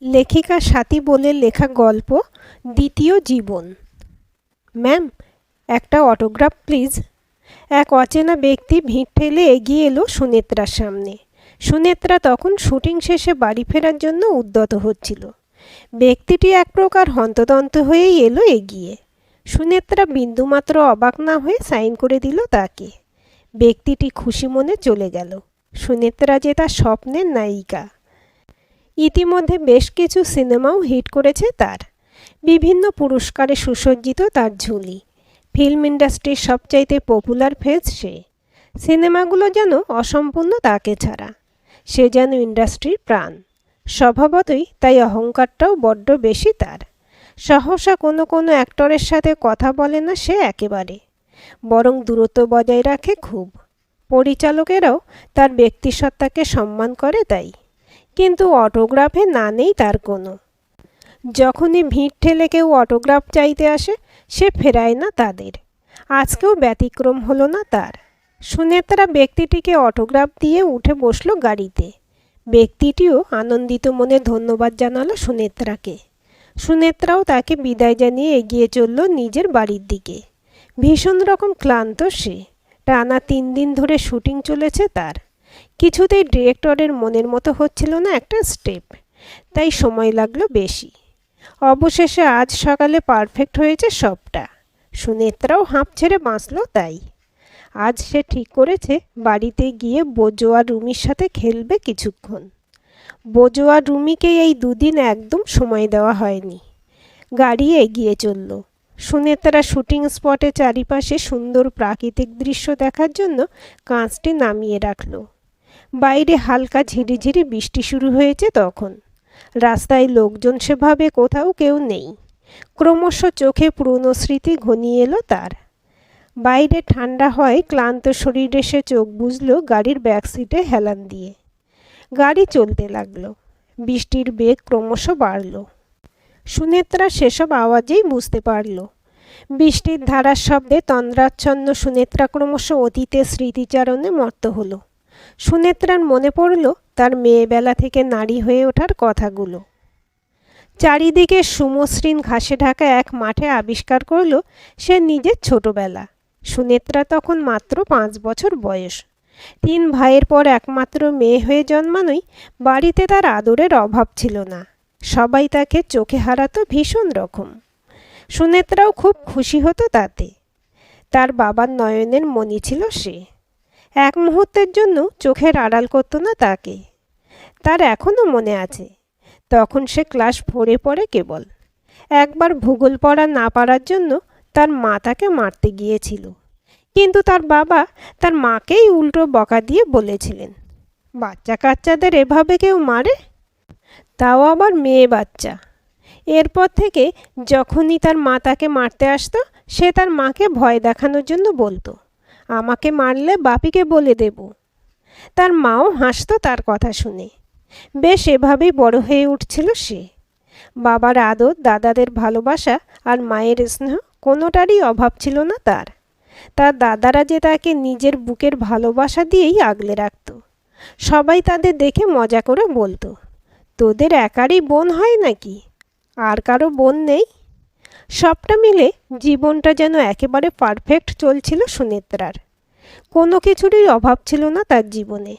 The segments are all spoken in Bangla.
লেখিকা স্বাতী বলে লেখা গল্প দ্বিতীয় জীবন। ম্যাম, একটা অটোগ্রাফ প্লিজ। এক অচেনা ব্যক্তি ভিড় ঠেলে এগিয়ে এলো সুনেত্রার সামনে। সুনেত্রা তখন শুটিং শেষে বাড়ি ফেরার জন্য উদ্যত হচ্ছিল। ব্যক্তিটি এক প্রকার হন্তদন্ত হয়েই এলো এগিয়ে। সুনেত্রা বিন্দুমাত্র অবাক না হয়ে সাইন করে দিল তাকে। ব্যক্তিটি খুশি মনে চলে গেল। সুনেত্রা যে তার স্বপ্নের নায়িকা। ইতিমধ্যে বেশ কিছু সিনেমাও হিট করেছে তার। বিভিন্ন পুরস্কারে সুসজ্জিত তার ঝুলি। ফিল্ম ইন্ডাস্ট্রির সবচাইতে পপুলার ফেস সে। সিনেমাগুলো যেন অসম্পূর্ণ তাকে ছাড়া। সে যেন ইন্ডাস্ট্রির প্রাণ। স্বভাবতই তাই অহংকারটাও বড্ড বেশি তার। সহসা কোনো কোনো অ্যাক্টরের সাথে কথা বলে না সে একেবারে, বরং দূরত্ব বজায় রাখে খুব। পরিচালকেরাও তার ব্যক্তিসত্তাকে সম্মান করে তাই। কিন্তু অটোগ্রাফে না নেই তার কোনো। যখনই ভিড় ঠেলে কেউ অটোগ্রাফ চাইতে আসে সে ফেরায় না তাদের। আজকেও ব্যতিক্রম হলো না তার। সুনেত্রা ব্যক্তিটিকে অটোগ্রাফ দিয়ে উঠে বসলো গাড়িতে। ব্যক্তিটিও আনন্দিত মনে ধন্যবাদ জানালো সুনেত্রাকে। সুনেত্রাও তাকে বিদায় জানিয়ে এগিয়ে চলল নিজের বাড়ির দিকে। ভীষণ রকম ক্লান্ত সে। টানা 3 দিন ধরে শুটিং চলেছে তার। কিছুতেই ডিরেক্টরের মনের মতো হচ্ছিল না একটা স্টেপ, তাই সময় লাগলো বেশি। অবশেষে আজ সকালে পারফেক্ট হয়েছে সবটা। সুনেত্রাও হাঁপ ছেড়ে বাঁচল তাই। আজ সে ঠিক করেছে বাড়িতে গিয়ে বোজো আর রুমির সাথে খেলবে কিছুক্ষণ। বোজো আর রুমিকে এই 2 দিন একদম সময় দেওয়া হয়নি। গাড়ি এগিয়ে চলল। সুনেত্রা শুটিং স্পটে চারিপাশে সুন্দর প্রাকৃতিক দৃশ্য দেখার জন্য কাঁচটি নামিয়ে রাখল। বাইরে হালকা ঝিরিঝিরি বৃষ্টি শুরু হয়েছে তখন। রাস্তায় লোকজন সেভাবে কোথাও কেউ নেই। ক্রমশ চোখে পুরনো স্মৃতি ঘনিয়ে এলো তার। বাইরে ঠান্ডা হয় ক্লান্ত শরীরে সে চোখ বুজল গাড়ির ব্যাক সিটে হেলান দিয়ে। গাড়ি চলতে লাগলো। বৃষ্টির বেগ ক্রমশ বাড়ল। সুনেত্রা সেসব আওয়াজেই বুঝতে পারল। বৃষ্টির ধারার শব্দে তন্দ্রাচ্ছন্ন সুনেত্রা ক্রমশ অতীতের স্মৃতিচারণে মত্ত হলো। সুনেত্রার মনে পড়ল তার মেয়েবেলা থেকে নারী হয়ে ওঠার কথাগুলো। চারিদিকে সুমসৃণ ঘাসে ঢাকা এক মাঠে আবিষ্কার করল সে নিজের ছোটবেলা। সুনেত্রা তখন মাত্র 5 বছর বয়স। 3 ভাইয়ের পর একমাত্র মেয়ে হয়ে জন্মানোই বাড়িতে তার আদরের অভাব ছিল না। সবাই তাকে চোখে হারাতো ভীষণ রকম। সুনেত্রাও খুব খুশি হতো তাতে। তার বাবার নয়নের মণি ছিল সে। এক মুহূর্তের জন্য চোখের আড়াল করতো না তাকে। তার এখনও মনে আছে, তখন সে ক্লাস 4-এ পড়ে কেবল। একবার ভূগোল পড়া না পারার জন্য তার মা তাকে মারতে গিয়েছিল। কিন্তু তার বাবা তার মাকেই উল্টো বকা দিয়ে বলেছিলেন, বাচ্চা কাচ্চাদের এভাবে কেউ মারে, তাও আবার মেয়ে বাচ্চা। এরপর থেকে যখনই তার মা তাকে মারতে আসতো সে তার মাকে ভয় দেখানোর জন্য বলতো, আমাকে মারলে বাপিকে বলে দেব। তার মাও হাসতো তার কথা শুনে। বেশ এভাবেই বড় হয়ে উঠছিল সে। বাবার আদর, দাদাদের ভালোবাসা আর মায়ের স্নেহ কোনোটারই অভাব ছিল না তার। তার দাদারা যে তাকে নিজের বুকের ভালোবাসা দিয়েই আগলে রাখত। সবাই তাদের দেখে মজা করে বলতো, তোদের একারই বোন হয় নাকি, আর কারো বোন নেই? সবটা মিলে জীবনটা যেন একেবারে পারফেক্ট চলছিল সুনেত্রার। কোনো কিছুরই অভাব ছিল না তার জীবনে।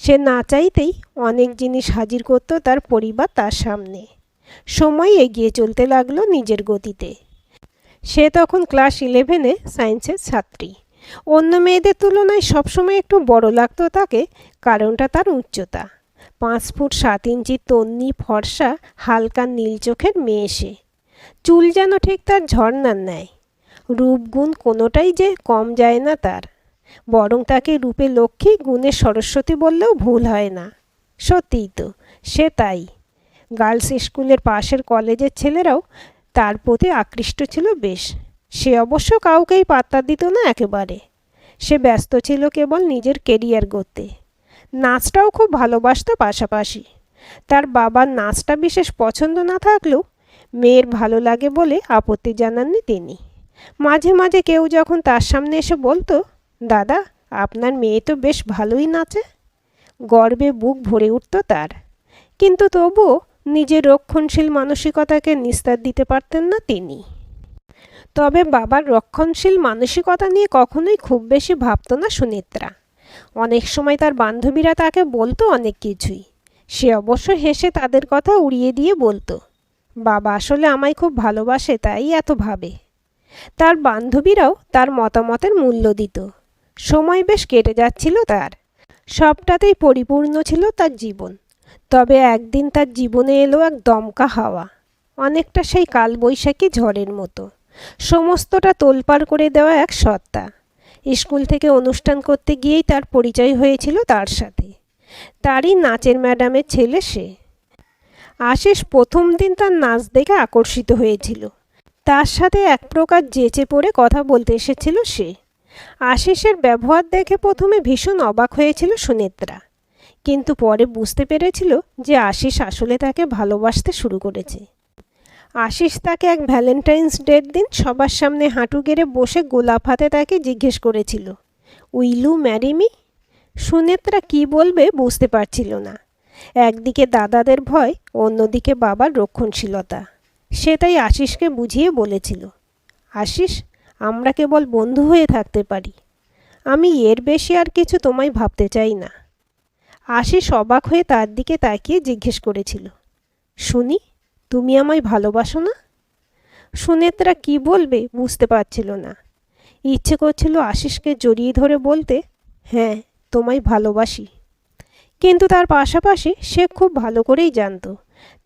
সে না চাইতেই অনেক জিনিস হাজির করত তার পরিবার তার সামনে। সময় এগিয়ে চলতে লাগলো নিজের গতিতে। সে তখন ক্লাস 11-এ সায়েন্সের ছাত্রী। অন্য মেয়েদের তুলনায় সবসময় একটু বড় লাগতো তাকে, কারণটা তার উচ্চতা। 5 ফুট 7 ইঞ্চি তন্নি ফর্সা হালকা নীল চোখের মেয়ে সে। চুল যেন ঠিক তার ঝর্ণার ন্যায়। রূপগুণ কোনোটাই যে কম যায় না তার, বরং তাকে রূপে লক্ষ্মী, গুণে সরস্বতী বললেও ভুল হয় না। সত্যিই তো, সে তাই। গার্লস স্কুলের পাশের কলেজের ছেলেরাও তার প্রতি আকৃষ্ট ছিল বেশ। সে অবশ্য কাউকেই পাত্তা দিত না একেবারে। সে ব্যস্ত ছিল কেবল নিজের কেরিয়ার গড়তে। নাচটাও খুব ভালোবাসত পাশাপাশি। তার বাবার নাচটা বিশেষ পছন্দ না থাকলেও মেয়ের ভালো লাগে বলে আপত্তি জানাননি তিনি। মাঝে মাঝে কেউ যখন তার সামনে এসে বলতো, দাদা আপনার মেয়ে তো বেশ ভালোই নাচে, গর্বে বুক ভরে উঠত তার। কিন্তু তবুও নিজের রক্ষণশীল মানসিকতাকে নিস্তার দিতে পারতেন না তিনি। তবে বাবার রক্ষণশীল মানসিকতা নিয়ে কখনোই খুব বেশি ভাবত না সুনেত্রা। অনেক সময় তার বান্ধবীরা তাকে বলতো অনেক কিছুই, সে অবশ্য হেসে তাদের কথা উড়িয়ে দিয়ে বলতো, বাবা আসলে আমায় খুব ভালোবাসে তাই এত ভাবে। তার বান্ধবীরাও তার মতামতের মূল্য দিত। সময় বেশ কেটে যাচ্ছিল তার, সবটাতেই পরিপূর্ণ ছিল তার জীবন। তবে একদিন তার জীবনে এলো এক দমকা হাওয়া, অনেকটা সেই কালবৈশাখী ঝড়ের মতো। সমস্তটা তোলপাড় করে দেওয়া এক সত্তা। স্কুল থেকে অনুষ্ঠান করতে গিয়েই তার পরিচয় হয়েছিল তার সাথে। তারই নাচের ম্যাডামের ছেলে সে। আশিস প্রথম দিন তার নাচ দেখে আকর্ষিত হয়েছিল। তার সাথে এক প্রকার যেচে পড়ে কথা বলতে এসেছিল সে। আশিসের ব্যবহার দেখে প্রথমে ভীষণ অবাক হয়েছিল সুনেত্রা, কিন্তু পরে বুঝতে পেরেছিল যে আশিস আসলে তাকে ভালোবাসতে শুরু করেছে। আশিস তাকে এক ভ্যালেন্টাইন্স ডের দিন সবার সামনে হাঁটু গেড়ে বসে গোলাপ হাতে তাকে জিজ্ঞেস করেছিল, will you marry me? Sunetra কি বলবে বুঝতে পারছিল না। একদিকে দাদাদের ভয়, অন্যদিকে বাবার রক্ষণশীলতা। সে তাই আশিসকে বুঝিয়ে বলেছিল, আশিস, আমরা কেবল বন্ধু হয়ে থাকতে পারি, আমি এর বেশি আর কিছু তোমায় ভাবতে চাই না। আশিস অবাক হয়ে তার দিকে তাকিয়ে জিজ্ঞেস করেছিল, শুনি, তুমি আমায় ভালোবাসো না? সুনেত্রা কি বলবে বুঝতে পারছিল না। ইচ্ছে করছিল আশিসকে জড়িয়ে ধরে বলতে, হ্যাঁ, তোমায় ভালোবাসি। কিন্তু তার পাশাপাশি সে খুব ভালো করেই জানত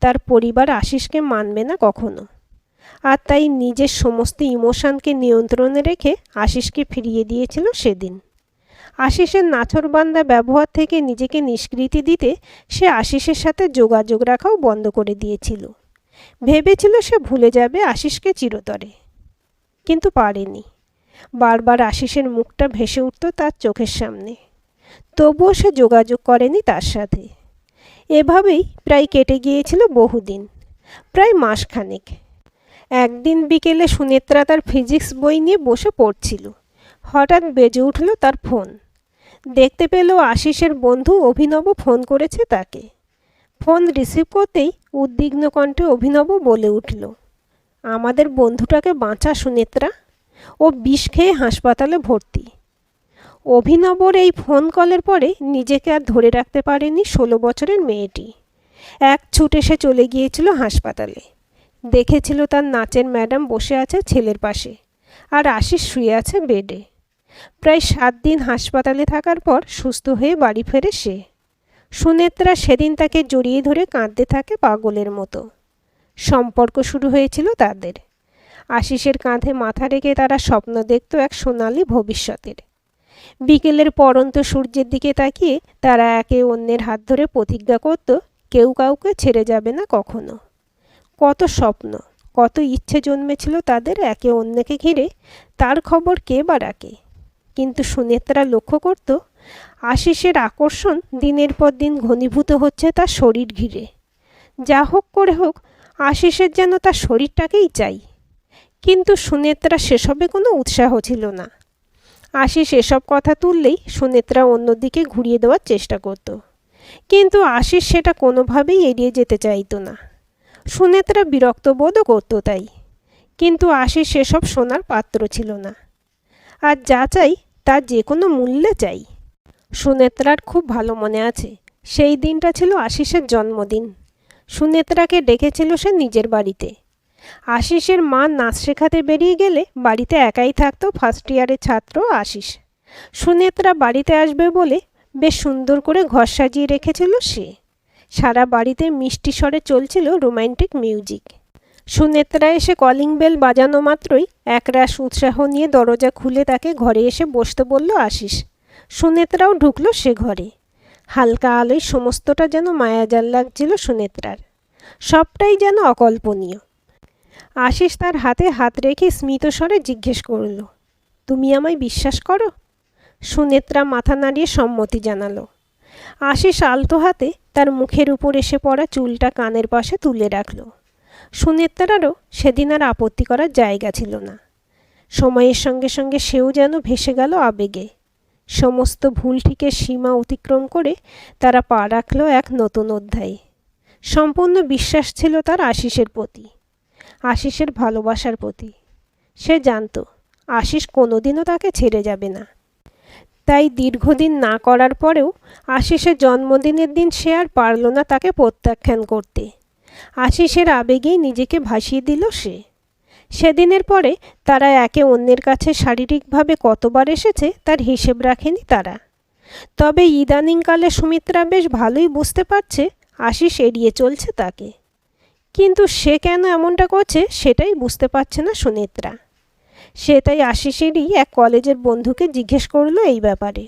তার পরিবার আশিসকে মানবে না কখনো। আর তাই নিজের সমস্ত ইমোশনকে নিয়ন্ত্রণে রেখে আশিসকে ফিরিয়ে দিয়েছিল সেদিন। আশিসের নাছোড়বান্দা ব্যবহার থেকে নিজেকে নিষ্কৃতি দিতে সে আশিসের সাথে যোগাযোগ রাখাও বন্ধ করে দিয়েছিল। ভেবেছিল সে ভুলে যাবে আশিসকে চিরতরে, কিন্তু পারেনি। বারবার আশিসের মুখটা ভেসে উঠত তার চোখের সামনে, তবুও সে যোগাযোগ করেনি তার সাথে। এভাবেই প্রায় কেটে গিয়েছিল বহুদিন, প্রায় মাসখানেক। একদিন বিকেলে সুনেত্রা তার ফিজিক্স বই নিয়ে বসে পড়ছিল। হঠাৎ বেজে উঠল তার ফোন। দেখতে পেল আশিসের বন্ধু অভিনব ফোন করেছে তাকে। ফোন রিসিভ করতেই উদ্বিগ্ন কণ্ঠে অভিনব বলে উঠল, আমাদের বন্ধুটাকে বাঁচা সুনেত্রা, ও বিষ খেয়ে হাসপাতালে ভর্তি। অভিনবর এই ফোন কলের পরে নিজেকে আর ধরে রাখতে পারেনি 16 বছরের মেয়েটি। এক ছুটে সে চলে গিয়েছিল হাসপাতালে। দেখেছিল তার নাচের ম্যাডাম বসে আছে ছেলের পাশে, আর আশিস শুয়ে আছে বেডে। প্রায় 7 দিন হাসপাতালে থাকার পর সুস্থ হয়ে বাড়ি ফেরে সে। সুনেত্রা সেদিন তাকে জড়িয়ে ধরে কাঁদতে থাকে পাগলের মতো। সম্পর্ক শুরু হয়েছিল তাদের। আশিসের কাঁধে মাথা রেখে তারা স্বপ্ন দেখত এক সোনালি ভবিষ্যতের। বিকেলের পড়ন্ত সূর্যের দিকে তাকিয়ে তারা একে অন্যের হাত ধরে প্রতিজ্ঞা করত কেউ কাউকে ছেড়ে যাবে না কখনো। কত স্বপ্ন, কত ইচ্ছে জন্মেছিল তাদের একে অন্যকে ঘিরে, তার খবর কে বা রাখে। কিন্তু সুনেত্রা লক্ষ্য করত আশিসের আকর্ষণ দিনের পর দিন ঘনীভূত হচ্ছে তার শরীর ঘিরে। যা হোক করে হোক আশিসের যেন তার শরীরটাকেই চাই। কিন্তু সুনেত্রা সেসবে কোনো উৎসাহ ছিল না। আশিস এসব কথা তুললেই সুনেত্রা অন্যদিকে ঘুরিয়ে দেওয়ার চেষ্টা করত, কিন্তু আশিস সেটা কোনোভাবেই এড়িয়ে যেতে চাইতো না। সুনেত্রা বিরক্ত বোধও করত তাই, কিন্তু আশিস সেসব শোনার পাত্র ছিল না। আর যা চাই তা যে কোনো মূল্যে চাই। সুনেত্রার খুব ভালো মনে আছে, সেই দিনটা ছিল আশিসের জন্মদিন। সুনেত্রাকে ডেকেছিল সে নিজের বাড়িতে। আশিসের মা নাচ শেখাতে বেরিয়ে গেলে বাড়িতে একাই থাকতো ফার্স্ট ইয়ারের ছাত্র আশিস। সুনেত্রা বাড়িতে আসবে বলে বেশ সুন্দর করে ঘর সাজিয়ে রেখেছিল সে। সারা বাড়িতে মিষ্টি স্বরে চলছিল রোমান্টিক মিউজিক। সুনেত্রা এসে কলিং বেল বাজানো মাত্রই একরাশ উৎসাহ নিয়ে দরজা খুলে তাকে ঘরে এসে বসতে বলল আশিস। সুনেত্রাও ঢুকলো সে ঘরে। হালকা আলোয় সমস্তটা যেন মায়াজাল লাগছিল সুনেত্রার। সবটাই যেন অকল্পনীয়। আশিস তার হাতে হাত রেখে স্মিত স্বরে জিজ্ঞেস করল, তুমি আমায় বিশ্বাস করো? সুনেত্রা মাথা নাড়িয়ে সম্মতি জানালো। আশিস আলতো হাতে তার মুখের উপর এসে পড়া চুলটা কানের পাশে তুলে রাখল। সুনেত্রারও সেদিন আর আপত্তি করার জায়গা ছিল না। সময়ের সঙ্গে সঙ্গে সেও যেন ভেসে গেল আবেগে। সমস্ত ভুল ঠিকের সীমা অতিক্রম করে তারা পা রাখল এক নতুন অধ্যায়ে। সম্পূর্ণ বিশ্বাস ছিল তার আশিসের প্রতি, আশিসের ভালোবাসার প্রতি। সে জানত আশিস কোনোদিনও তাকে ছেড়ে যাবে না। তাই দীর্ঘদিন না করার পরেও আশিসের জন্মদিনের দিন সে আর পারল না তাকে প্রত্যাখ্যান করতে। আশিসের আবেগেই নিজেকে ভাসিয়ে দিল সে। সেদিনের পরে তারা একে অন্যের কাছে শারীরিকভাবে কতবার এসেছে তার হিসেব রাখেনি তারা। তবে ইদানিংকালে সুমিত্রা বেশ ভালোই বুঝতে পারছে আশিস এড়িয়ে চলছে তাকে। কিন্তু সে কেন এমনটা করছে সেটাই বুঝতে পারছে না সুনেত্রা। সে তাই আশিসেরই এক কলেজের বন্ধুকে জিজ্ঞেস করলো এই ব্যাপারে।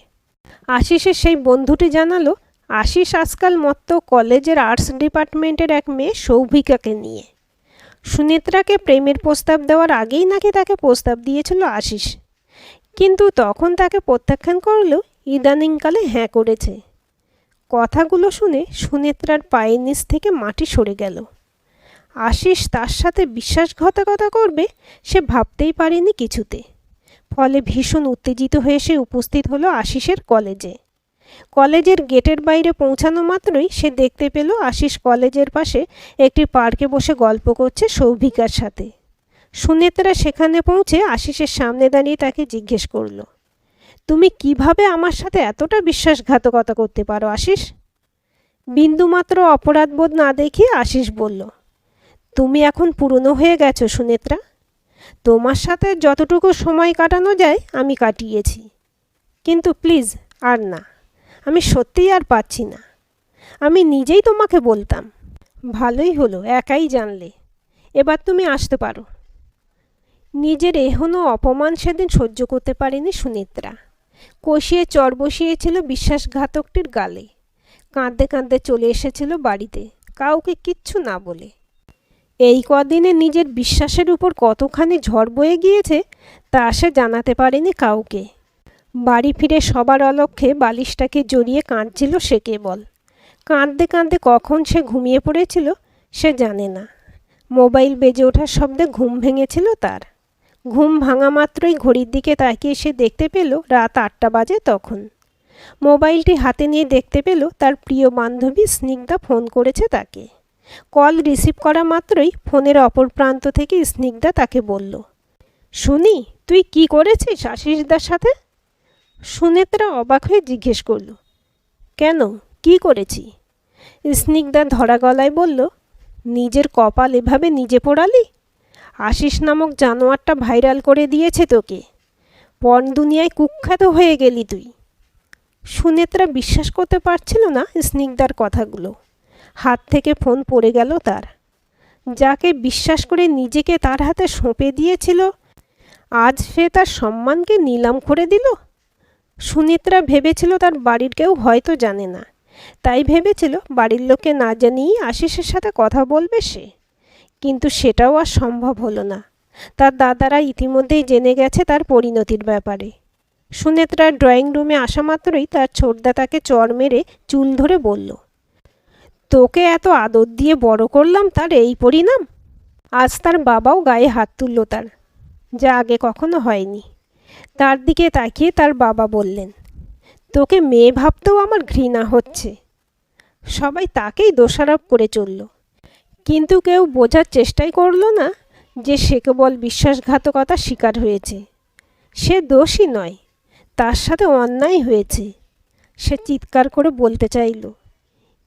আশিসের সেই বন্ধুটি জানালো আশিস আজকাল মত্ত কলেজের আর্টস ডিপার্টমেন্টের এক মেয়ে সৌভিকাকে নিয়ে। সুনেত্রাকে প্রেমের প্রস্তাব দেওয়ার আগেই নাকি তাকে প্রস্তাব দিয়েছিল আশিস, কিন্তু তখন তাকে প্রত্যাখ্যান করলেও ইদানিংকালে হ্যাঁ করেছে। কথাগুলো শুনে সুনেত্রার পায়ের নিচ থেকে মাটি সরে গেল। আশিস তার সাথে বিশ্বাসঘাতকতা করবে সে ভাবতেই পারেনি কিছুতে। ফলে ভীষণ উত্তেজিত হয়ে সে উপস্থিত হলো আশিসের কলেজে। কলেজের গেটের বাইরে পৌঁছানো মাত্রই সে দেখতে পেল আশিস কলেজের পাশে একটি পার্কে বসে গল্প করছে সৌভিকার সাথে। সুনেত্রা সেখানে পৌঁছে আশিসের সামনে দাঁড়িয়ে তাকে জিজ্ঞেস করল, তুমি কিভাবে আমার সাথে এতটা বিশ্বাসঘাতকতা করতে পারো আশিস? বিন্দুমাত্র অপরাধবোধ না দেখিয়ে আশিস বলল, তুমি এখন পুরনো হয়ে গেছো সুনেত্রা। তোমার সাথে যতটুকু সময় কাটানো যায় আমি কাটিয়েছি, কিন্তু প্লিজ আর না। আমি সত্যিই আর পাচ্ছি না। আমি নিজেই তোমাকে বলতাম। ভালোই হলো একাই জানলে। এবার তুমি আসতে পারো। নিজের এহনো অপমান সেদিন সহ্য করতে পারেনি সুনেত্রা। কষিয়ে চর বসিয়েছিল বিশ্বাসঘাতকটির গালে। কাঁদতে কাঁদতে চলে এসেছিল বাড়িতে, কাউকে কিচ্ছু না বলে। এই কদিনে নিজের বিশ্বাসের উপর কতখানি ঝড় বয়ে গিয়েছে তা সে জানাতে পারেনি কাউকে। বাড়ি ফিরে সবার অলক্ষ্যে বালিশটাকে জড়িয়ে কাঁদছিল সে কেবল। কাঁদতে কাঁদতে কখন সে ঘুমিয়ে পড়েছিল সে জানে না। মোবাইল বেজে ওঠার শব্দে ঘুম ভেঙেছিল তার। ঘুম ভাঙা মাত্রই ঘড়ির দিকে তাকিয়ে সে দেখতে পেল রাত 8টা বাজে তখন। মোবাইলটি হাতে নিয়ে দেখতে পেল তার প্রিয় বান্ধবী স্নিগ্ধা ফোন করেছে তাকে। কল রিসিভ করা মাত্রই ফোনের অপর প্রান্ত থেকে স্নিগ্ধা তাকে বলল, শুনি তুই কি করেছিস আশিসদার সাথে? সুনেত্রা অবাক হয়ে জিজ্ঞেস করল, কেন, কি করেছি? স্নিগ্ধা ধরা গলায় বলল, নিজের কপাল এভাবে নিজে পোড়ালি? আশিস নামক জানোয়ারটা ভাইরাল করে দিয়েছে তোকে। পর্ন দুনিয়ায় কুখ্যাত হয়ে গেলি তুই। সুনেত্রা বিশ্বাস করতে পারছিল না স্নিগ্ধার কথাগুলো। হাত থেকে ফোন পড়ে গেল তার। যাকে বিশ্বাস করে নিজেকে তার হাতে সঁপে দিয়েছিল আজ সে তার সম্মানকে নিলাম করে দিল। সুনেত্রা ভেবেছিল তার বাড়ির কেউ হয়তো জানে না, তাই ভেবেছিল বাড়ির লোককে না জানিয়েই আশিসের সাথে কথা বলবে সে। কিন্তু সেটাও আর সম্ভব হলো না। তার দাদারা ইতিমধ্যেই জেনে গেছে তার পরিণতির ব্যাপারে। সুনেত্রার ড্রয়িং রুমে আসা মাত্রই তার ছোটদা তাকে চড় মেরে চুল ধরে বলল, তোকে এত আদর দিয়ে বড় করলাম, তার এই পরিণাম? আজ তার বাবাও গায়ে হাত তুলল তার, যা আগে কখনো হয়নি। তার দিকে তাকিয়ে তার বাবা বললেন, তোকে মেয়ে ভাবতেও আমার ঘৃণা হচ্ছে। সবাই তাকেই দোষারোপ করে চলল, কিন্তু কেউ বোঝার চেষ্টাই করল না যে সে কেবল বিশ্বাসঘাতকতার শিকার হয়েছে। সে দোষী নয়, তার সাথে অন্যায় হয়েছে। সে চিৎকার করে বলতে চাইল,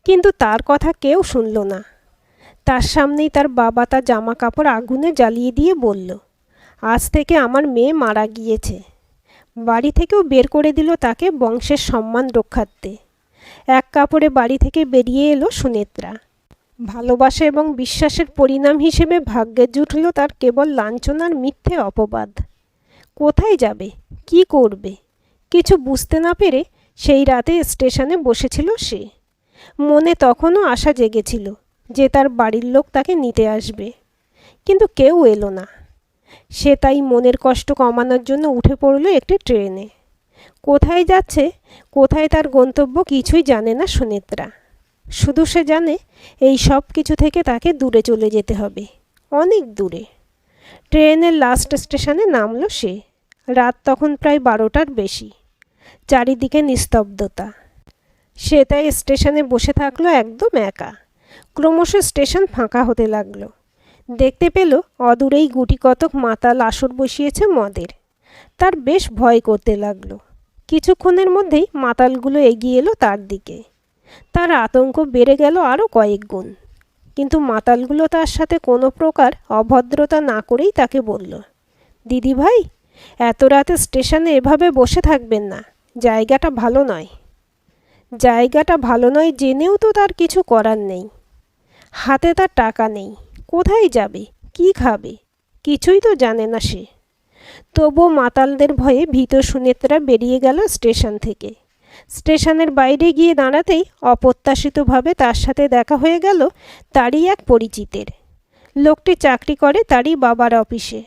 কিন্তু তার কথা কেউ শুনল না। তার সামনেই তার বাবা তার জামা কাপড় আগুনে জ্বালিয়ে দিয়ে বলল, আজ থেকে আমার মেয়ে মারা গিয়েছে। বাড়ি থেকেও বের করে দিল তাকে বংশের সম্মান রক্ষার্থে। এক কাপড়ে বাড়ি থেকে বেরিয়ে এলো সুনেত্রা। ভালোবাসা এবং বিশ্বাসের পরিণাম হিসেবে ভাগ্যে জুটল তার কেবল লাঞ্ছনার মিথ্যে অপবাদ। কোথায় যাবে, কি করবে কিছু বুঝতে না পেরে সেই রাতে স্টেশনে বসেছিল সে। মনে তখনও আশা জেগেছিল যে তার বাড়ির লোক তাকে নিতে আসবে, কিন্তু কেউ এলো না। সে তাই মনের কষ্ট কমানোর জন্য উঠে পড়ল একটি ট্রেনে। কোথায় যাচ্ছে, কোথায় তার গন্তব্য কিছুই জানে না সুনেত্রা। শুধু সে জানে এই সব কিছু থেকে তাকে দূরে চলে যেতে হবে, অনেক দূরে। ট্রেনের লাস্ট স্টেশনে নামল সে। রাত তখন প্রায় 12টার বেশি। চারিদিকে নিস্তব্ধতা। সে তাই স্টেশনে বসে থাকলো একদম একা। ক্রমশ স্টেশন ফাঁকা হতে লাগলো। দেখতে পেল অদূরেই গুটিকতক মাতাল আসর বসিয়েছে মদের। তার বেশ ভয় করতে লাগলো। কিছুক্ষণের মধ্যেই মাতালগুলো এগিয়ে এলো তার দিকে। তার আতঙ্ক বেড়ে গেল আরও কয়েক গুণ। কিন্তু মাতালগুলো তার সাথে কোনো প্রকার অভদ্রতা না করেই তাকে বলল, দিদি ভাই, এত রাতে স্টেশনে এভাবে বসে থাকবেন না, জায়গাটা ভালো নয়। জায়গাটা ভালো নয় জেনেও তো তার কিছু করার নেই। হাতে তার টাকা নেই, কোথায় যাবে, কি খাবে, কিছুই তো জানে না সে। তবুও মাতালদের ভয়ে ভীত সুনেত্রা বেরিয়ে গেল স্টেশন থেকে। স্টেশনের বাইরে গিয়ে দাঁড়াতেই অপ্রত্যাশিতভাবে তার সাথে দেখা হয়ে গেল তারই এক পরিচিতের। লোকটি চাকরি করে তারই বাবার অফিসে।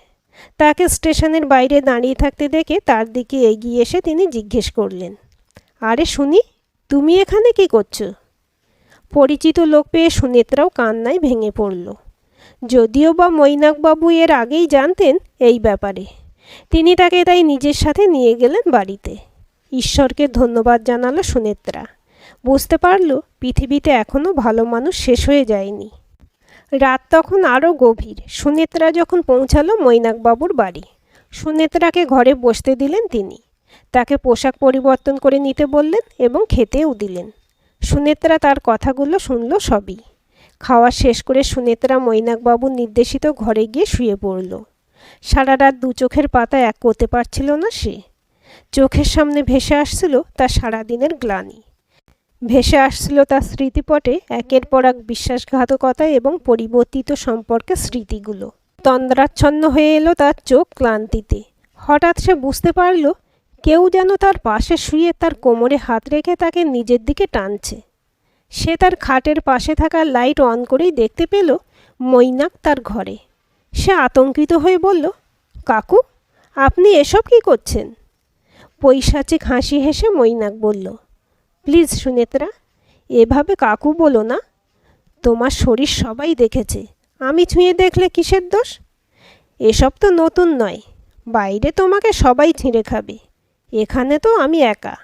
তাকে স্টেশনের বাইরে দাঁড়িয়ে থাকতে দেখে তার দিকে এগিয়ে এসে তিনি জিজ্ঞেস করলেন, আরে শুনি, তুমি এখানে কি করছো? পরিচিত লোক পেয়ে সুনেত্রাও কান্নায় ভেঙে পড়ল। যদিও বা মৈনাকবাবু এর আগেই জানতেন এই ব্যাপারে। তিনি তাকে তাই নিজের সাথে নিয়ে গেলেন বাড়িতে। ঈশ্বরকে ধন্যবাদ জানালো সুনেত্রা। বুঝতে পারল পৃথিবীতে এখনও ভালো মানুষ শেষ হয়ে যায়নি। রাত তখন আরও গভীর। সুনেত্রা যখন পৌঁছালো মৈনাকবাবুর বাড়ি, সুনেত্রাকে ঘরে বসতে দিলেন তিনি। তাকে পোশাক পরিবর্তন করে নিতে বললেন এবং খেতেও দিলেন। সুনেত্রা তার কথাগুলো শুনল সবই। খাওয়া শেষ করে সুনেত্রা মৈনাকবাবুর নির্দেশিত ঘরে গিয়ে শুয়ে পড়ল। সারা রাত দু চোখের পাতা এক করতে পারছিল না সে। চোখের সামনে ভেসে আসছিল তার সারাদিনের গ্লানি। ভেসে আসছিল তার স্মৃতিপটে একের পর এক বিশ্বাসঘাতকতা এবং পরিবর্তিত সম্পর্কের স্মৃতিগুলো। তন্দ্রাচ্ছন্ন হয়ে এলো তার চোখ ক্লান্তিতে। হঠাৎ সে বুঝতে পারল কেউ যেন তার পাশে শুয়ে তার কোমরে হাত রেখে তাকে নিজের দিকে টানছে। সে তার খাটের পাশে থাকা লাইট অন করেই দেখতে পেল মৈনাক তার ঘরে। সে আতঙ্কিত হয়ে বলল, কাকু, আপনি এসব কি করছেন? পৈশাচিক হাসি হেসে মৈনাক বলল, প্লিজ সুনেত্রা, এভাবে কাকু বলো না। তোমার শরীর সবাই দেখেছে, আমি ছুঁয়ে দেখলে কিসের দোষ? এসব তো নতুন নয়। বাইরে তোমাকে সবাই ছিঁড়ে খাবে, এখানে তো আমি একা।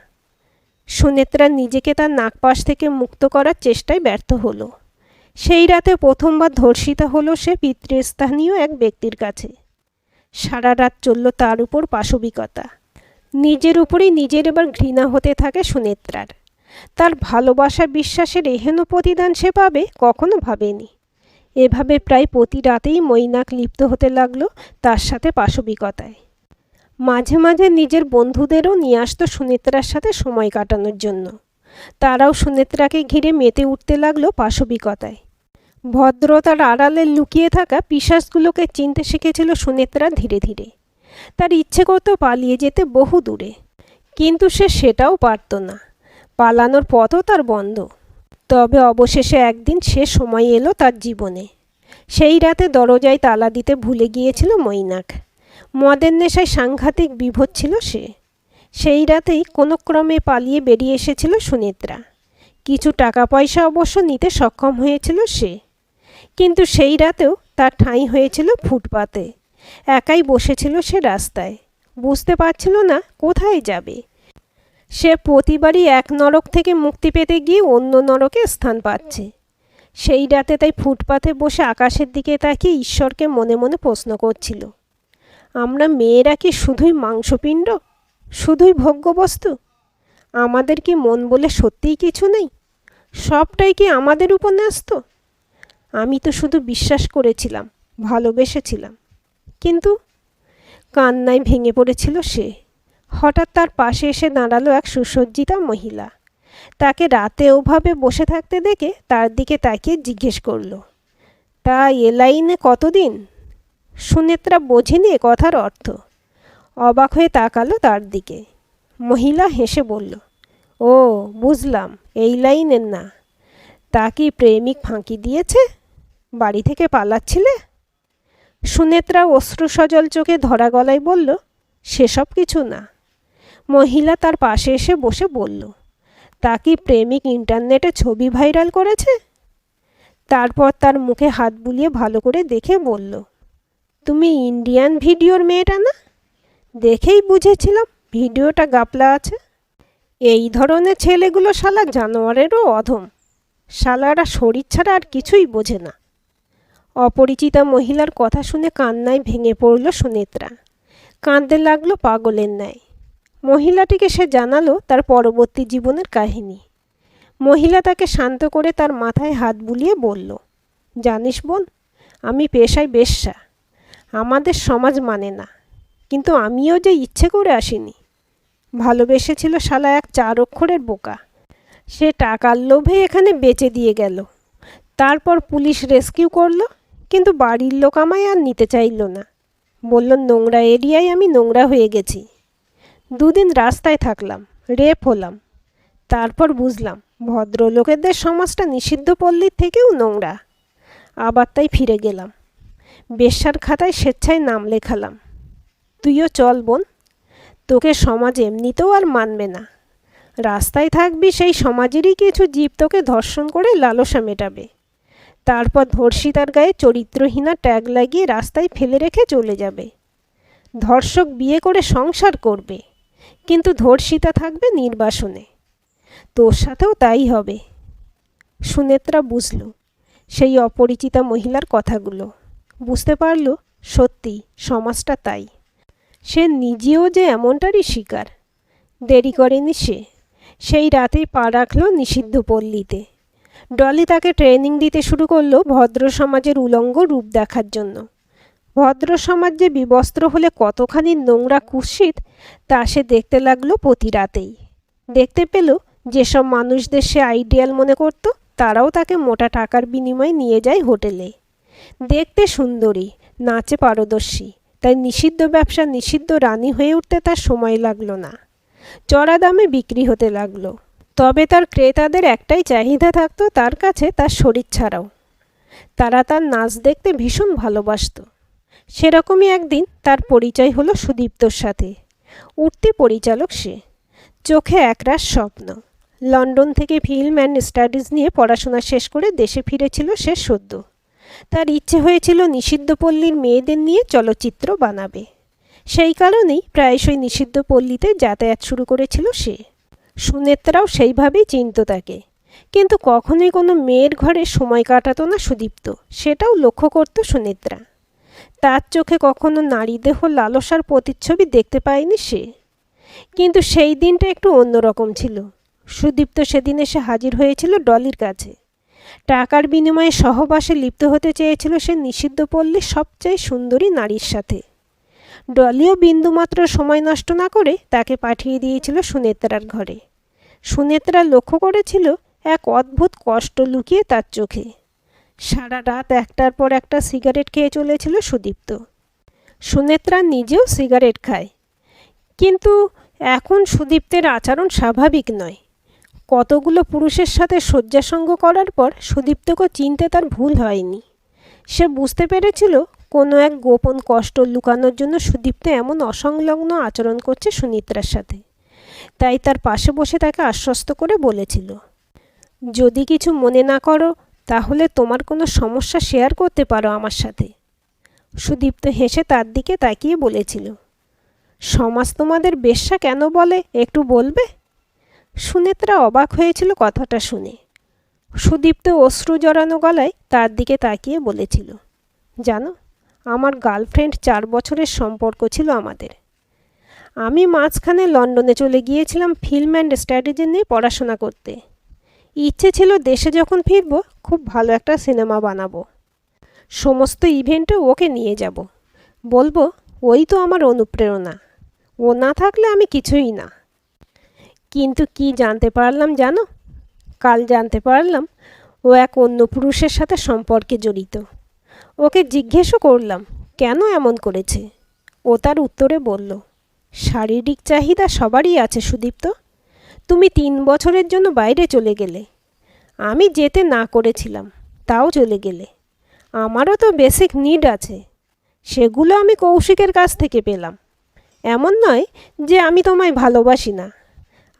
সুনেত্রা নিজেকে তার নাকপাশ থেকে মুক্ত করার চেষ্টায় ব্যর্থ হলো। সেই রাতে প্রথমবার ধর্ষিতা হলো সে পিতৃস্থানীয় এক ব্যক্তির কাছে। সারা রাত চলল তার উপর পাশবিকতা। নিজের উপরেই নিজের এবার ঘৃণা হতে থাকে সুনেত্রার। তার ভালোবাসা বিশ্বাসের এহেন প্রতিদান সে পাবে কখনো ভাবেনি। এভাবে প্রায় প্রতি রাতেই মৈনাক লিপ্ত হতে লাগলো তার সাথে পাশবিকতায়। মাঝে মাঝে নিজের বন্ধুদেরও নিয়ে আসতো সুনেত্রার সাথে সময় কাটানোর জন্য। তারাও সুনেত্রাকে ঘিরে মেতে উঠতে লাগলো পাশবিকতায়। ভদ্রতার আড়ালে লুকিয়ে থাকা পিশাচগুলোকে চিনতে শিখেছিল সুনেত্রা ধীরে ধীরে। তার ইচ্ছে করতো পালিয়ে যেতে বহু দূরে, কিন্তু সে সেটাও পারত না। পালানোর পথও তার বন্ধ। তবে অবশেষে একদিন সে সময় এলো তার জীবনে। সেই রাতে দরজায় তালা দিতে ভুলে গিয়েছিল মৈনাক। মদের নেশায় সাংঘাতিক বিভোর ছিল সে। সেই রাতেই কোনো ক্রমে পালিয়ে বেরিয়ে এসেছিল সুনেত্রা। কিছু টাকা পয়সা অবশ্য নিতে সক্ষম হয়েছিল সে, কিন্তু সেই রাতেও তার ঠাঁই হয়েছিল ফুটপাতে। একাই বসেছিল সে রাস্তায়। বুঝতে পারছিল না কোথায় যাবে। সে প্রতিবারই এক নরক থেকে মুক্তি পেতে গিয়ে অন্য নরকে স্থান পাচ্ছে। সেই রাতে তাই ফুটপাতে বসে আকাশের দিকে তাকিয়ে ঈশ্বরকে মনে মনে প্রশ্ন করছিল, আমরা মেয়েরা কি শুধুই মাংসপিণ্ড, শুধুই ভোগ্যবস্তু? আমাদের কি মন বলে সত্যিই কিছু নেই? সবটাই কি আমাদের উপর ন্যস্ত? আমি তো শুধু বিশ্বাস করেছিলাম, ভালোবেসেছিলাম, কিন্তু কান্নায় ভেঙে পড়েছিল সে। হঠাৎ তার পাশে এসে দাঁড়ালো এক সুসজ্জিতা মহিলা। তাকে রাতে ওভাবে বসে থাকতে দেখে তার দিকে তাকিয়ে জিজ্ঞেস করল, তা এ লাইনে কতদিন? সুনেত্রা বোঝেনি এ কথার অর্থ। অবাক হয়ে তাকালো তার দিকে। মহিলা হেসে বলল, ও বুঝলাম, এই লাইনের না। তা কি প্রেমিক ফাঁকি দিয়েছে? বাড়ি থেকে পালাচ্ছিলে? সুনেত্রা অশ্রুসজল চোখে ধরা গলায় বলল, সেসব কিছু না। মহিলা তার পাশে এসে বসে বলল, তা কি প্রেমিক ইন্টারনেটে ছবি ভাইরাল করেছে? তারপর তার মুখে হাত বুলিয়ে ভালো করে দেখে বলল, তুমি ইন্ডিয়ান ভিডিওর মেয়েটা না? দেখেই বুঝেছিলাম ভিডিওটা গাপলা আছে। এই ধরনের ছেলেগুলো শালা জানোয়ারেরও অধম। শালারা শরীর ছাড়া আর কিছুই বোঝে না। অপরিচিতা মহিলার কথা শুনে কান্নায় ভেঙে পড়ল সুনেত্রা। কাঁদতে লাগলো পাগলের ন্যায়। মহিলাটিকে সে জানালো তার পরবর্তী জীবনের কাহিনী। মহিলা তাকে শান্ত করে তার মাথায় হাত বুলিয়ে বলল, জানিস বোন, আমি পেশায় বেশ্যা। আমাদের সমাজ মানে না, কিন্তু আমিও যে ইচ্ছে করে আসিনি। ভালোবেসেছিল শালা এক 4 অক্ষরের বোকা। সে টাকার লোভে এখানে বেচে দিয়ে গেল। তারপর পুলিশ রেস্কিউ করলো, কিন্তু বাড়ির লোক আমায় আর নিতে চাইল না। বলল নোংরা এরিয়ায় আমি নোংরা হয়ে গেছি। 2 দিন রাস্তায় থাকলাম, রেপ হলাম। তারপর বুঝলাম ভদ্রলোকেদের সমাজটা নিষিদ্ধ পল্লীর থেকেও নোংরা। আবার তাই ফিরে গেলাম। বেশ্যার খাতায় স্বেচ্ছায় নাম লেখালাম। তুইও চল বোন, তোকে সমাজ এমনিতেও আর মানবে না। রাস্তায় থাকবি, সেই সমাজেরই কিছু জীব তোকে ধর্ষণ করে লালসা মেটাবে। তারপর ধর্ষিতার গায়ে চরিত্রহীনা ট্যাগ লাগিয়ে রাস্তায় ফেলে রেখে চলে যাবে। ধর্ষক বিয়ে করে সংসার করবে, কিন্তু ধর্ষিতা থাকবে নির্বাসনে। তোর সাথেও তাই হবে। সুনেত্রা বুঝল সেই অপরিচিতা মহিলার কথাগুলো। বুঝতে পারল সত্যি সমাজটা তাই। সে নিজেও যে এমনটারই শিকার। দেরি করেনি সে। সেই রাতেই পা রাখল নিষিদ্ধ পল্লীতে। ডলি তাকে ট্রেনিং দিতে শুরু করলো ভদ্র সমাজের উলঙ্গ রূপ দেখার জন্য। ভদ্র সমাজ যে বিবস্ত্র হলে কতখানি নোংরা কুৎসিত তা সে দেখতে লাগলো প্রতি রাতেই। দেখতে পেল যেসব মানুষদের সে আইডিয়াল মনে করত তারাও তাকে মোটা টাকার বিনিময়ে নিয়ে যায় হোটেলে। দেখতে সুন্দরী, নাচে পারদর্শী, তাই নিষিদ্ধ ব্যবসা নিষিদ্ধ রানী হয়ে উঠতে তার সময় লাগলো না। চড়া দামে বিক্রি হতে লাগলো। তবে তার ক্রেতাদের একটাই চাহিদা থাকতো তার কাছে, তার শরীর ছাড়াও। তারা তার নাচ দেখতে ভীষণ ভালোবাসত। সেরকমই একদিন তার পরিচয় হলো সুদীপ্তর সাথে। উঠতি পরিচালক সে। চোখে একরাশ স্বপ্ন। লন্ডন থেকে ফিল্ম অ্যান্ড স্টাডিজ নিয়ে পড়াশোনা শেষ করে দেশে ফিরেছিল সে সদ্য। তার ইচ্ছে হয়েছিল নিষিদ্ধ পল্লীর মেয়েদের নিয়ে চলচ্চিত্র বানাবে। সেই কারণেই প্রায়শই নিষিদ্ধ পল্লীতে যাতায়াত শুরু করেছিল সে। সুনেত্রাও সেইভাবেই চিনত তাকে, কিন্তু কখনোই কোনো মেয়ের ঘরে সময় কাটাতো না সুদীপ্ত, সেটাও লক্ষ্য করত সুনেত্রা। তার চোখে কখনো নারীদেহ লালসার প্রতিচ্ছবি দেখতে পায়নি সে। কিন্তু সেই দিনটা একটু অন্যরকম ছিল। সুদীপ্ত সেদিন এসে হাজির হয়েছিল ডলির কাছে। টাকার বিনিময়ে সহবাসে লিপ্ত হতে চেয়েছিল সে নিষিদ্ধ পল্লীর সবচেয়ে সুন্দরী নারীর সাথে। ডলিও বিন্দুমাত্র সময় নষ্ট না করে তাকে পাঠিয়ে দিয়েছিল সুনেত্রার ঘরে। সুনেত্রা লক্ষ্য করেছিল এক অদ্ভুত কষ্ট লুকিয়ে তার চোখে। সারা রাত একটার পর একটা সিগারেট খেয়ে চলেছিল সুদীপ্ত। সুনেত্রা নিজেও সিগারেট খায়, কিন্তু এখন সুদীপ্তের আচরণ স্বাভাবিক নয়। কতগুলো পুরুষের সাথে শয্যাসঙ্গ করার পর সুদীপ্তকে চিনতে তার ভুল হয়নি। সে বুঝতে পেরেছিল কোনো এক গোপন কষ্ট লুকানোর জন্য সুদীপ্ত এমন অসংলগ্ন আচরণ করছে সুনেত্রার সাথে। তাই তার পাশে বসে তাকে আশ্বস্ত করে বলেছিল, যদি কিছু মনে না করো তাহলে তোমার কোনো সমস্যা শেয়ার করতে পারো আমার সাথে। সুদীপ্ত হেসে তার দিকে তাকিয়ে বলেছিল, সমাজ তোমাদের বেশ্যা কেন বলে একটু বলবে? সুনেত্রা অবাক হয়েছিল কথাটা শুনে। সুদীপ্ত অশ্রু জড়ানো গলায় তার দিকে তাকিয়ে বলেছিল, জানো, আমার গার্লফ্রেন্ড 4 বছরের সম্পর্ক ছিল আমাদের। আমি মাঝখানে লন্ডনে চলে গিয়েছিলাম ফিল্ম অ্যান্ড স্টাডিজ নিয়ে পড়াশোনা করতে। ইচ্ছে ছিল দেশে যখন ফিরব খুব ভালো একটা সিনেমা বানাবো। সমস্ত ইভেন্টে ওকে নিয়ে যাব। বলবো ওই তো আমার অনুপ্রেরণা, ও না থাকলে আমি কিছুই না। কিন্তু কি জানতে পারলাম জানো? কাল জানতে পারলাম ও এক অন্য পুরুষের সাথে সম্পর্কে জড়িত। ওকে জিজ্ঞেসও করলাম কেন এমন করেছে। ও তার উত্তরে বলল, শারীরিক চাহিদা সবারই আছে সুদীপ্ত। তুমি 3 বছরের জন্য বাইরে চলে গেলে। আমি যেতে না করেছিলাম, তাও চলে গেলে। আমারও তো বেসিক নিড আছে, সেগুলো আমি কৌশিকের কাছ থেকে পেলাম। এমন নয় যে আমি তোমায় ভালোবাসি না,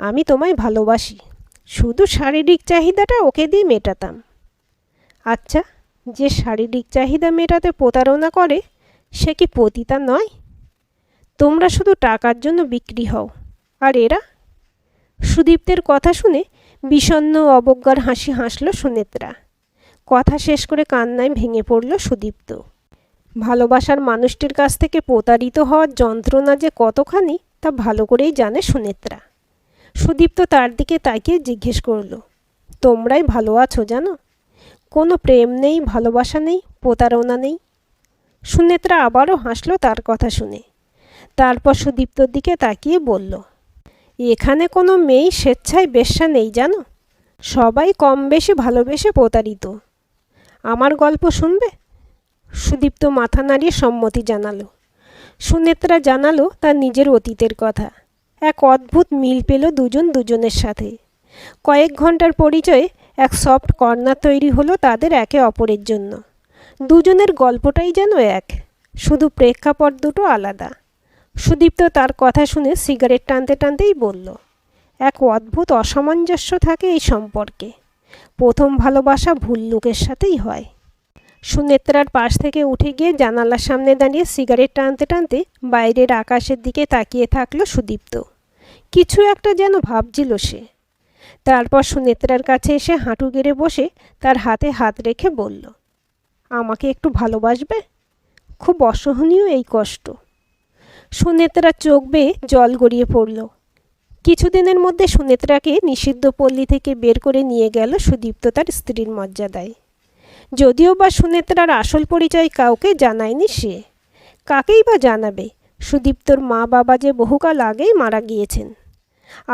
আমি তোমায় ভালোবাসি। শুধু শারীরিক চাহিদাটা ওকে দিয়ে মেটাতাম। আচ্ছা, যে শারীরিক চাহিদা মেটাতে প্রতারণা করে সে কি পতিতা নয়? তোমরা শুধু টাকার জন্য বিক্রি হও, আর এরা? সুদীপ্তের কথা শুনে বিষণ্ণ অবজ্ঞার হাসি হাসল সুনেত্রা। কথা শেষ করে কান্নায় ভেঙে পড়ল সুদীপ্ত। ভালোবাসার মানুষটির কাছ থেকে প্রতারিত হওয়ার যন্ত্রণা যে কতখানি তা ভালো করেই জানে সুনেত্রা। সুদীপ্ত তার দিকে তাকিয়ে জিজ্ঞেস করল, তোমরাই ভালো আছো জানো? কোনো প্রেম নেই, ভালোবাসা নেই, প্রতারণা নেই? সুনেত্রা আবারও হাসল তার কথা শুনে। তারপর সুদীপ্তর দিকে তাকিয়ে বলল, এখানে কোনো মেয়েই স্বেচ্ছায় বেশ্যা নেই জানো। সবাই কম বেশি ভালোবেসে প্রতারিত। আমার গল্প শুনবে? সুদীপ্ত মাথা নাড়িয়ে সম্মতি জানালো। সুনেত্রা জানালো তার নিজের অতীতের কথা। এক অদ্ভুত মিল পেল দুজনের সাথে। কয়েক ঘন্টার পরিচয়ে এক সফট কর্নার তৈরি হলো তাদের একে অপরের জন্য। দুজনের গল্পটাই যেন এক, শুধু প্রেক্ষাপট দুটো আলাদা। সুদীপ্ত তার কথা শুনে সিগারেট টানতে টানতেই বলল, এক অদ্ভুত অসামঞ্জস্য থাকে এই সম্পর্কে। প্রথম ভালোবাসা ভুল লোকের সাথেই হয়। সুনেত্রার পাশ থেকে উঠে গিয়ে জানালার সামনে দাঁড়িয়ে সিগারেট টানতে টানতে বাইরের আকাশের দিকে তাকিয়ে থাকলো সুদীপ্ত। কিছু একটা যেন ভাবছিল সে। তারপর সুনেত্রার কাছে এসে হাঁটু গেড়ে বসে তার হাতে হাত রেখে বলল, আমাকে একটু ভালোবাসবে? খুব অসহনীয় এই কষ্ট। সুনেত্রার চোখ বেয়ে জল গড়িয়ে পড়ল। কিছুদিনের মধ্যে সুনেত্রাকে নিষিদ্ধ পল্লী থেকে বের করে নিয়ে গেল সুদীপ্ত তার স্ত্রীর মর্যাদায়। যদিও বা সুনেত্রার আসল পরিচয় কাউকে জানায়নি সে। কাকেই বা জানাবে? সুদীপ্তর মা বাবা যে বহুকাল আগেই মারা গিয়েছেন।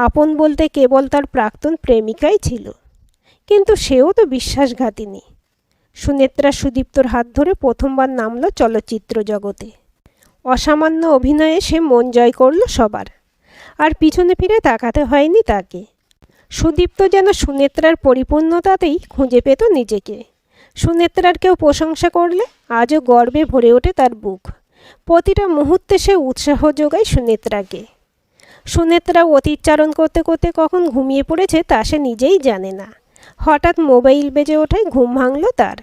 আপন বলতে কেবল তার প্রাক্তন প্রেমিকাই ছিল, কিন্তু সেও তো বিশ্বাসঘাতিনী। সুনেত্রা সুদীপ্তর হাত ধরে প্রথমবার নামল চলচ্চিত্র জগতে। অসামান্য অভিনয়ে সে মন জয় করল সবার, আর পিছনে ফিরে তাকাতে হয়নি তাকে। সুদীপ্ত যেন সুনেত্রার পরিপূর্ণতাতেই খুঁজে পেত নিজেকে। সুনেত্রার কেউ প্রশংসা করলে আজও গর্বে ভরে ওঠে তার বুক। প্রতিটা মুহূর্তে সে উৎসাহ যোগায় সুনেত্রাকে। সুনেত্রা অতীতচারণ করতে করতে কখন ঘুমিয়ে পড়েছে তা সে নিজেই জানে না। হঠাৎ মোবাইল বেজে ওঠায় ঘুম ভাঙল তার।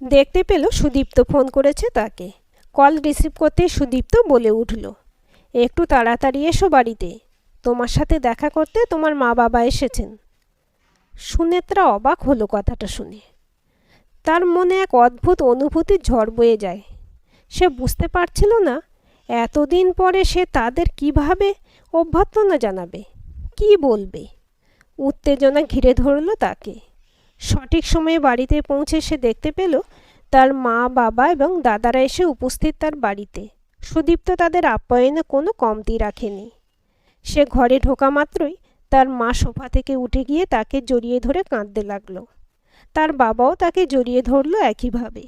দেখতে পেল সুদীপ্ত ফোন করেছে তাকে। কল রিসিভ করতে সুদীপ্ত বলে উঠল, একটু তাড়াতাড়ি এসো বাড়িতে, তোমার সাথে দেখা করতে তোমার মা বাবা এসেছেন। সুনেত্রা অবাক হলো কথাটা শুনে। তার মনে এক অদ্ভুত অনুভূতির ঝড় বয়ে যায়। সে বুঝতে পারছিল না এতদিন পরে সে তাদের কিভাবে অভ্যর্থনা জানাবে, কি বলবে। উত্তেজনা ঘিরে ধরল তাকে। সঠিক সময়ে বাড়িতে পৌঁছে সে দেখতে পেল তার মা বাবা এবং দাদারা এসে উপস্থিত তার বাড়িতে। সুদীপ্ত তাদের আপ্যায়নে কোনো কমতি রাখেনি। সে ঘরে ঢোকা মাত্রই তার মা সোফা থেকে উঠে গিয়ে তাকে জড়িয়ে ধরে কাঁদতে লাগলো। তার বাবাও তাকে জড়িয়ে ধরল একইভাবে।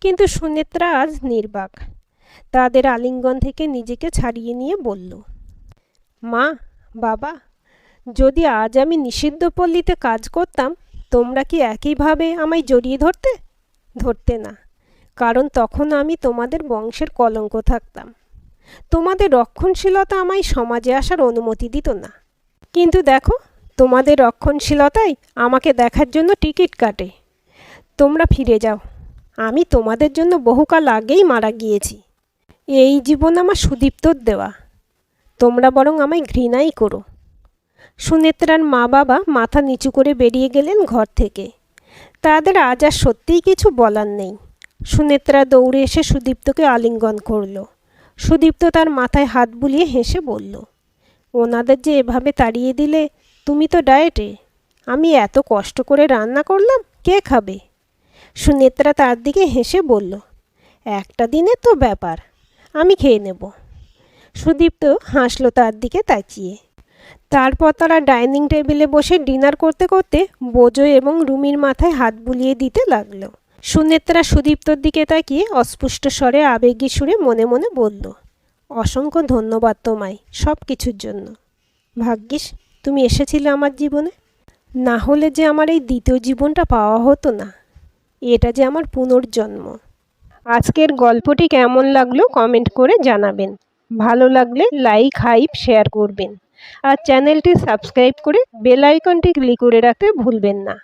কিন্তু সুনেত্রা আজ নির্বাক। তাদের আলিঙ্গন থেকে নিজেকে ছাড়িয়ে নিয়ে বলল, মা, বাবা, যদি আজ আমি নিষিদ্ধ পল্লীতে কাজ করতাম তোমরা কি একইভাবে আমায় জড়িয়ে ধরতে না? কারণ তখন আমি তোমাদের বংশের কলঙ্ক থাকতাম। তোমাদের রক্ষণশীলতা আমায় সমাজে আসার অনুমতি দিত না। কিন্তু দেখো, তোমাদের রক্ষণশীলতাই আমাকে দেখার জন্য টিকিট কাটে। তোমরা ফিরে যাও, আমি তোমাদের জন্য বহুকাল আগেই মারা গিয়েছি। এই জীবন আমার সুদীপ্তর দেওয়া। তোমরা বরং আমায় ঘৃণাই করো। সুনেত্রার মা বাবা মাথা নিচু করে বেরিয়ে গেলেন ঘর থেকে। তাদের আজ আর সত্যিই কিছু বলার নেই। সুনেত্রা দৌড়ে এসে সুদীপ্তকে আলিঙ্গন করল। সুদীপ্ত তার মাথায় হাত বুলিয়ে হেসে বলল, ওনাদের যে এভাবে তাড়িয়ে দিলে, তুমি তো ডায়েটে। আমি এত কষ্ট করে রান্না করলাম, কে খাবে? সুনেত্রা তার দিকে হেসে বলল, একটা দিনের তো ব্যাপার, আমি খেয়ে নেব। সুদীপ্ত হাসল তার দিকে তাকিয়ে। তারপর তারা ডাইনিং টেবিলে বসে ডিনার করতে করতে বোজো এবং রুমির মাথায় হাত বুলিয়ে দিতে লাগলো। সুনেত্রা সুদীপ্তর দিকে তাকিয়ে অস্পষ্ট স্বরে আবেগী সুরে মনে মনে বলল, অসংখ্য ধন্যবাদ তোমায় সব কিছুর জন্য। ভাগ্যিস তুমি এসেছিলে আমার জীবনে, না হলে যে আমার এই দ্বিতীয় জীবনটা পাওয়া হতো না। এটা যে আমার পুনর্জন্ম। আজকের গল্পটি কেমন লাগলো কমেন্ট করে জানাবেন। ভালো লাগলে লাইক, হাইপ, শেয়ার করবেন। আর চ্যানেলটি সাবস্ক্রাইব করে বেল আইকনটি ক্লিক করে রাখতে ভুলবেন না।